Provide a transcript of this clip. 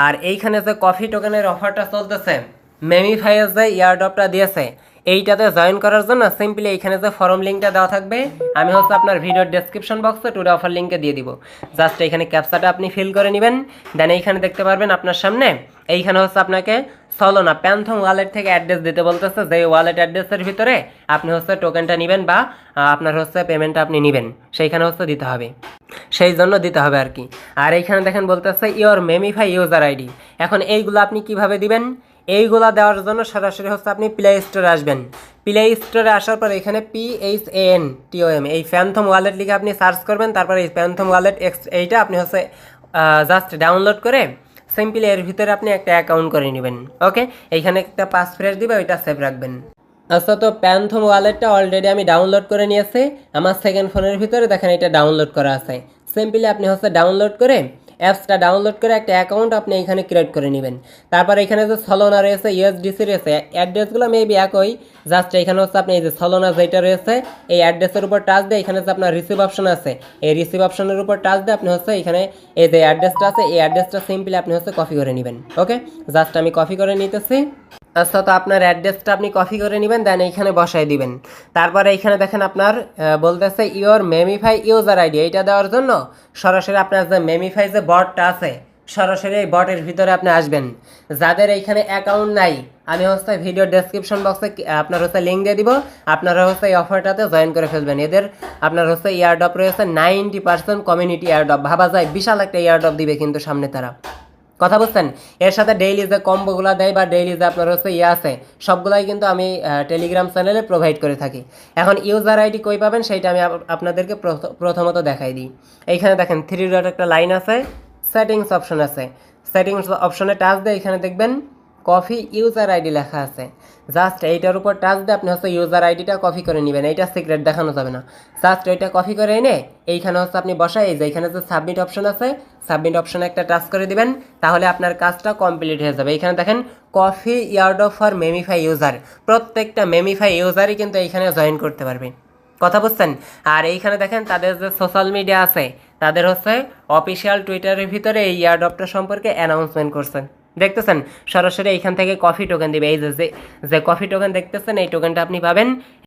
আর এইখানে যে কফি টোকেনের অফারটা চলতেছে, মেমিফাইয়ের যে ইয়ারড্রপটা দিয়েছে, এইটাতে জয়েন করার জন্য সিম্পলি এইখানে যে ফর্ম লিঙ্কটা দেওয়া থাকবে, আমি হচ্ছে আপনার ভিডিওর ডেসক্রিপশন বক্সে টুডে অফার লিঙ্কে দিয়ে দিব। জাস্ট এইখানে ক্যাপচাটা আপনি ফিল করে নেবেন। দেন এইখানে দেখতে পারবেন আপনার সামনে, এইখানে হচ্ছে আপনাকে সলোনা প্যান্থম ওয়ালেট থেকে অ্যাড্রেস দিতে বলতেছে, যে ওয়ালেট অ্যাড্রেসের ভিতরে আপনি হচ্ছে টোকেনটা নেবেন বা আপনার হচ্ছে পেমেন্টটা আপনি নেবেন, সেইখানে হচ্ছে দিতে হবে, সেই জন্য দিতে হবে আর কি। আর এইখানে দেখেন বলতেছে ইওর মেমিফাই ইউজার আইডি। এখন এইগুলো আপনি কিভাবে দিবেন? এইগুলা দেওয়ার জন্য সরাসরি হচ্ছে আপনি প্লে স্টোরে আসবেন। প্লে স্টোরে আসার পর এখানে PHANTOM এই প্যান্থম ওয়ালেট লিখে আপনি সার্চ করবেন। তারপরে এই প্যান্থম ওয়ালেট এইটা আপনি হচ্ছে জাস্ট ডাউনলোড করে সিম্পলি এর ভিতরে আপনি একটা অ্যাকাউন্ট করে নেবেন। ওকে, এইখানে একটা পাসফ্রেশ দিবে, ওইটা সেভ রাখবেন। আচ্ছা, তো প্যান্থম ওয়ালেটটা অলরেডি আমি ডাউনলোড করে নিয়েছি আমার সেকেন্ড ফোনের ভিতরে। দেখেন এটা ডাউনলোড করা আছে। সিম্পলি আপনি হচ্ছে ডাউনলোড করে অ্যাপসটা ডাউনলোড করে একটা অ্যাকাউন্ট আপনি এখানে ক্রিয়েট করে নেবেন। তারপর এখানে যে সলোনা রয়েছে, USDC রয়েছে, অ্যাড্রেসগুলো মেবি একই। জাস্ট এখানে হচ্ছে আপনি এই যে সলোনা যেটা রয়েছে এই অ্যাড্রেসের উপর টাচ দিয়ে এখানে যে আপনার রিসিভ অপশন আছে, এই রিসিভ অপশনের উপর টাচ দিয়ে আপনি হচ্ছে এখানে এই যে অ্যাড্রেসটা আছে এই অ্যাড্রেসটা সিম্পলি আপনি হচ্ছে কপি করে নেবেন। ওকে, জাস্ট আমি কপি করে নিতেছি। আচ্ছা, তো আপনার অ্যাড্রেসটা আপনি কপি করে নেবেন, দেন এইখানে বসাই দিবেন। তারপরে এইখানে দেখেন আপনার বলতেছে ইওর মেমিফাই ইউজার আইডি। এইটা দেওয়ার জন্য সরাসরি আপনার যে মেমিফাই যে বটটা আছে, সরাসরি এই বটের ভিতরে আপনি আসবেন। যাদের এইখানে অ্যাকাউন্ট নাই, আমি হচ্ছে ভিডিও ডেসক্রিপশন বক্সে আপনার হচ্ছে লিঙ্ক দিয়ে দিব, আপনারা হচ্ছে এই অফারটাতে জয়েন করে ফেলবেন। এদের আপনার হচ্ছে ইয়ারড্রপ রয়েছে 90% কমিউনিটি ইয়ারড্রপ। ভাবা যায় বিশাল একটা ইয়ারড্রপ দিবে কিন্তু সামনে তারা। কথা বুঝছেন? এর সাথে ডেইলি যে কম্বোগুলো দেয় বা ডেইলি যে আপনার হচ্ছে আছে, সবগুলাই কিন্তু আমি টেলিগ্রাম চ্যানেলে প্রোভাইড করে থাকি। এখন ইউজার আইডি কই পাবেন সেইটা আমি আপনাদেরকে প্রথমত দেখাই দিই। এইখানে দেখেন 3 ডট একটা লাইন আছে, সেটিংস অপশন আছে। সেটিংস অপশনে টাচ দিয়ে এখানে দেখবেন কফি ইউজার আইডি লেখা আছে। জাস্ট এইটার উপর টাচ দিয়ে আপনি হচ্ছে ইউজার আইডিটা কপি করে নেবেন। এইটা সিক্রেট দেখানো যাবে না। জাস্ট ওইটা কপি করে এনে এইখানে হচ্ছে আপনি বসাই, এই যে এখানে যে সাবমিট অপশন আছে, সাবমিট অপশনে একটা টাচ করে দিবেন, তাহলে আপনার কাজটা কমপ্লিট হয়ে যাবে। এইখানে দেখেন কফি ইয়ারড্রপ ফর মেমিফাই ইউজার, প্রত্যেকটা মেমিফাই ইউজারই কিন্তু এইখানে জয়েন করতে পারবে। কথা বুঝছেন? আর এইখানে দেখেন তাদের যে সোশ্যাল মিডিয়া আছে, তাদের হচ্ছে অফিসিয়াল টুইটারের ভিতরে এই ইয়ারড্রপটা সম্পর্কে অ্যানাউন্সমেন্ট করছেন। দেখতেছেন সরাসরি এইখান থেকে কফি টোকেন দিবে। এই যে কফি টোকেন দেখতেছেন, এই টোকেনটা আপনি পাবেন।